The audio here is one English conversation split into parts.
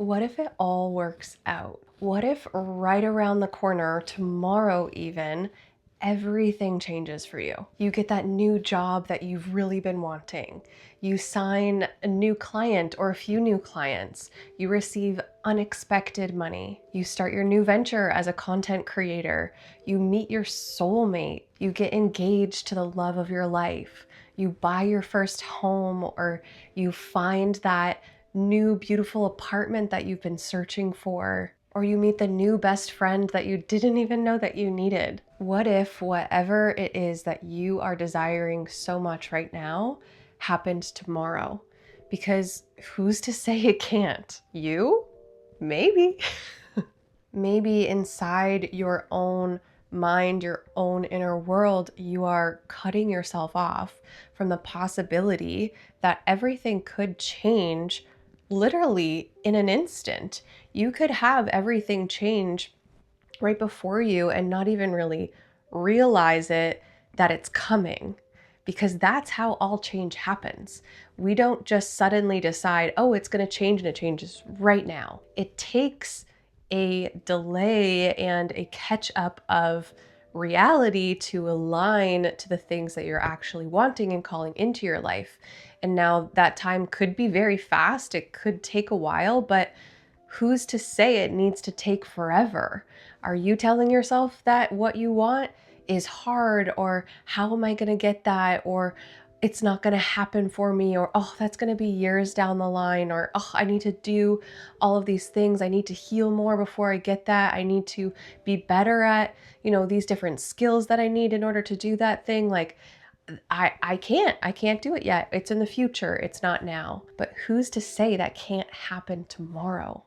What if it all works out? What if right around the corner, tomorrow even, everything changes for you? You get that new job that you've really been wanting. You sign a new client or a few new clients. You receive unexpected money. You start your new venture as a content creator. You meet your soulmate. You get engaged to the love of your life. You buy your first home, or you find that new beautiful apartment that you've been searching for, or you meet the new best friend that you didn't even know that you needed. What if whatever it is that you are desiring so much right now happened tomorrow? Because who's to say it can't? You? Maybe. Maybe inside your own mind, your own inner world, you are cutting yourself off from the possibility that everything could change literally in an instant. You could have everything change right before you and not even really realize it, that it's coming, because that's how all change happens. We don't just suddenly decide, oh, it's going to change, and it changes right now. It takes a delay and a catch up of reality to align to the things that you're actually wanting and calling into your life. And now that time could be very fast, it could take a while, but who's to say it needs to take forever? Are you telling yourself that what you want is hard, or how am I going to get that, or it's not going to happen for me, or oh, that's going to be years down the line, or oh, I need to do all of these things. I need to heal more before I get that. I need to be better at, these different skills that I need in order to do that thing. Like, I can't do it yet. It's in the future. It's not now. But who's to say that can't happen tomorrow?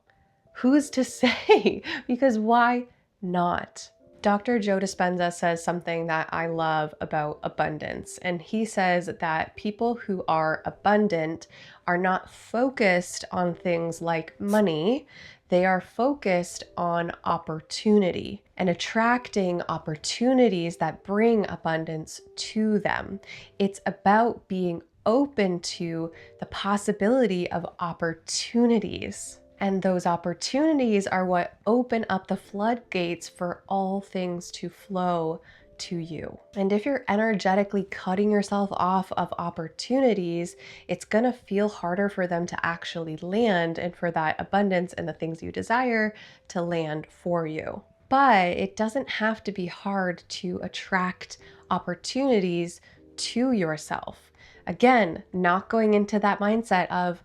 Who's to say? Because why not? Dr. Joe Dispenza says something that I love about abundance. And he says that people who are abundant are not focused on things like money. They are focused on opportunity and attracting opportunities that bring abundance to them. It's about being open to the possibility of opportunities. And those opportunities are what open up the floodgates for all things to flow to you. And if you're energetically cutting yourself off of opportunities, it's going to feel harder for them to actually land, and for that abundance and the things you desire to land for you. But it doesn't have to be hard to attract opportunities to yourself. Again, not going into that mindset of,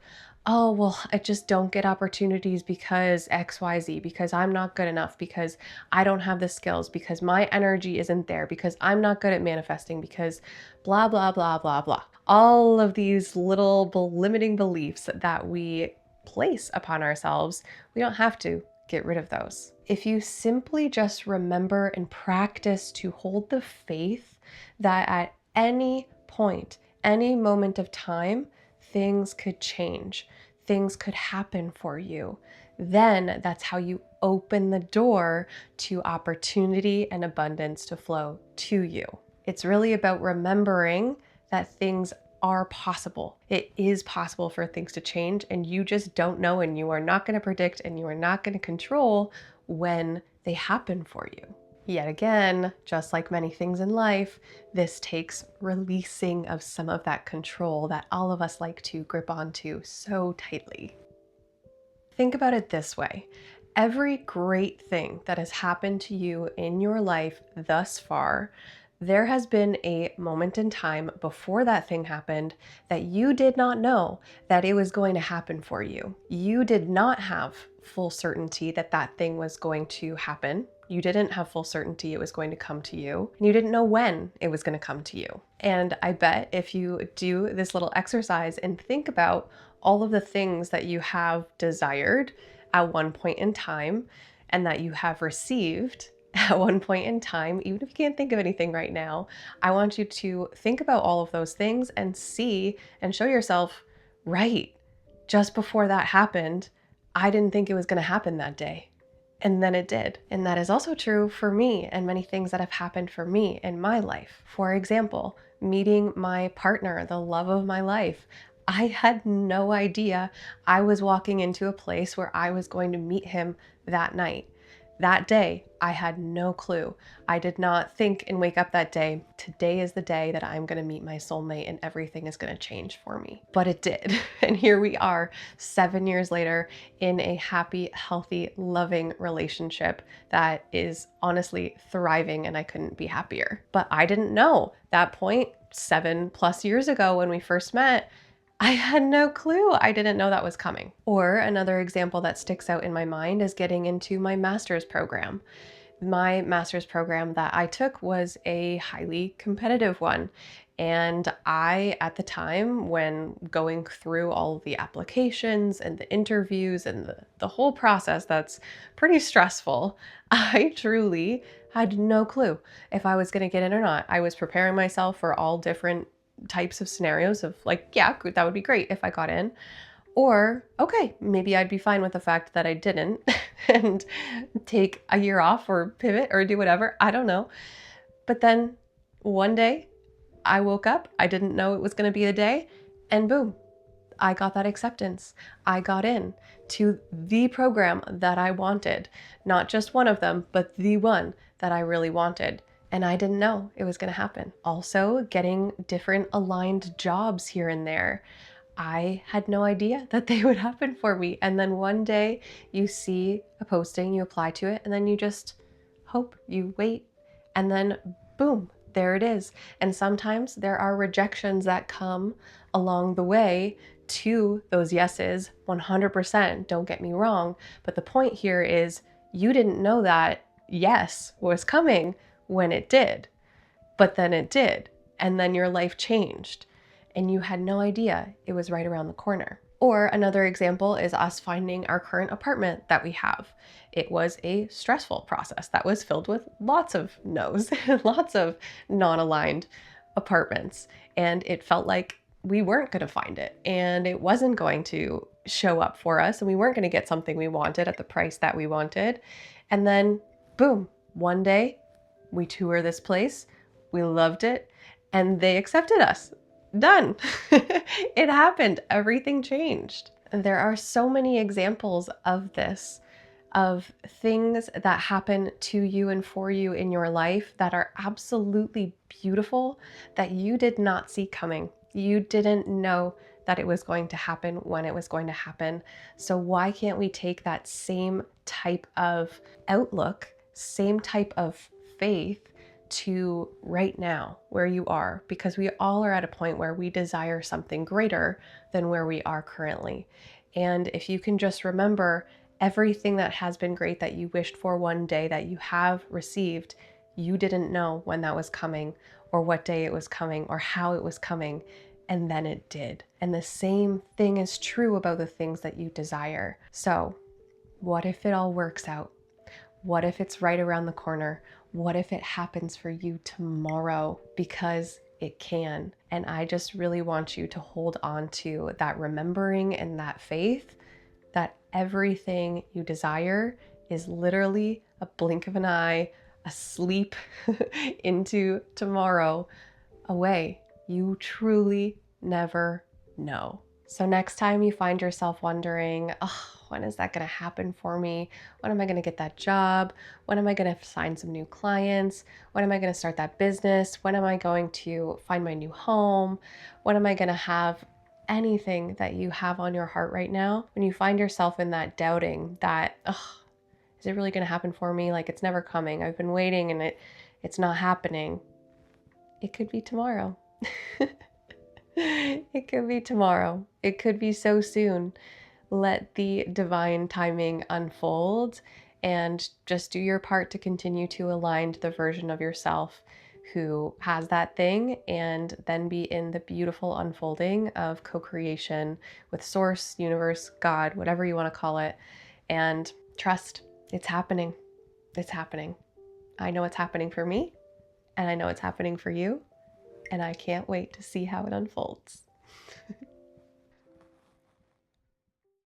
oh, well, I just don't get opportunities because XYZ, because I'm not good enough, because I don't have the skills, because my energy isn't there, because I'm not good at manifesting, because blah, blah, blah, blah, blah. All of these little limiting beliefs that we place upon ourselves, we don't have to get rid of those. If you simply just remember and practice to hold the faith that at any point, any moment of time, things could change, things could happen for you, then that's how you open the door to opportunity and abundance to flow to you. It's really about remembering that things are possible. It is possible for things to change, and you just don't know, and you are not going to predict, and you are not going to control when they happen for you. Yet again, just like many things in life, this takes releasing of some of that control that all of us like to grip onto so tightly. Think about it this way. Every great thing that has happened to you in your life thus far, there has been a moment in time before that thing happened that you did not know that it was going to happen for you. You did not have full certainty that that thing was going to happen. You didn't have full certainty it was going to come to you, and you didn't know when it was going to come to you. And I bet if you do this little exercise and think about all of the things that you have desired at one point in time and that you have received at one point in time, even if you can't think of anything right now, I want you to think about all of those things and see and show yourself, right, just before that happened, I didn't think it was going to happen that day. And then it did. And that is also true for me and many things that have happened for me in my life. For example, meeting my partner, the love of my life. I had no idea I was walking into a place where I was going to meet him that night. That day, I had no clue. I did not think and wake up that day, today is the day that I'm going to meet my soulmate and everything is going to change for me. But it did. And here we are 7 years later in a happy, healthy, loving relationship that is honestly thriving, and I couldn't be happier. But I didn't know that point 7+ years ago when we first met. I had no clue. I didn't know that was coming. Or another example that sticks out in my mind is getting into my master's program. My master's program that I took was a highly competitive one. And I, at the time, when going through all of the applications and the interviews and the whole process that's pretty stressful, I truly had no clue if I was going to get in or not. I was preparing myself for all different types of scenarios of like, yeah, that would be great if I got in. Or, okay, maybe I'd be fine with the fact that I didn't and take a year off or pivot or do whatever. I don't know. But then one day I woke up, I didn't know it was going to be the day, and boom, I got that acceptance. I got in to the program that I wanted, not just one of them, but the one that I really wanted. And I didn't know it was going to happen. Also, getting different aligned jobs here and there. I had no idea that they would happen for me. And then one day you see a posting, you apply to it, and then you just hope, you wait, and then boom, there it is. And sometimes there are rejections that come along the way to those yeses, 100%, don't get me wrong. But the point here is you didn't know that yes was coming when it did, but then it did. And then your life changed and you had no idea it was right around the corner. Or another example is us finding our current apartment that we have. It was a stressful process that was filled with lots of no's, lots of non-aligned apartments. And it felt like we weren't going to find it and it wasn't going to show up for us and we weren't going to get something we wanted at the price that we wanted. And then boom, one day we tour this place, we loved it, and they accepted us. Done. It happened. Everything changed. And there are so many examples of this, of things that happen to you and for you in your life that are absolutely beautiful that you did not see coming. You didn't know that it was going to happen when it was going to happen. So why can't we take that same type of outlook, same type of faith to right now where you are? Because we all are at a point where we desire something greater than where we are currently. And if you can just remember everything that has been great that you wished for one day that you have received, you didn't know when that was coming or what day it was coming or how it was coming, and then it did. And the same thing is true about the things that you desire. So what if it all works out? What if it's right around the corner? What if it happens for you tomorrow? Because it can. And I just really want you to hold on to that remembering and that faith that everything you desire is literally a blink of an eye, a sleep into tomorrow away. You truly never know. So next time you find yourself wondering, oh, when is that going to happen for me? When am I going to get that job? When am I going to sign some new clients? When am I going to start that business? When am I going to find my new home? When am I going to have anything that you have on your heart right now? When you find yourself in that doubting that, oh, is it really going to happen for me? Like it's never coming. I've been waiting and it's not happening. It could be tomorrow. It could be tomorrow. It could be so soon. Let the divine timing unfold and just do your part to continue to align to the version of yourself who has that thing, and then be in the beautiful unfolding of co-creation with Source, Universe, God, whatever you want to call it. And trust, it's happening. It's happening. I know it's happening for me, and I know it's happening for you. And I can't wait to see how it unfolds.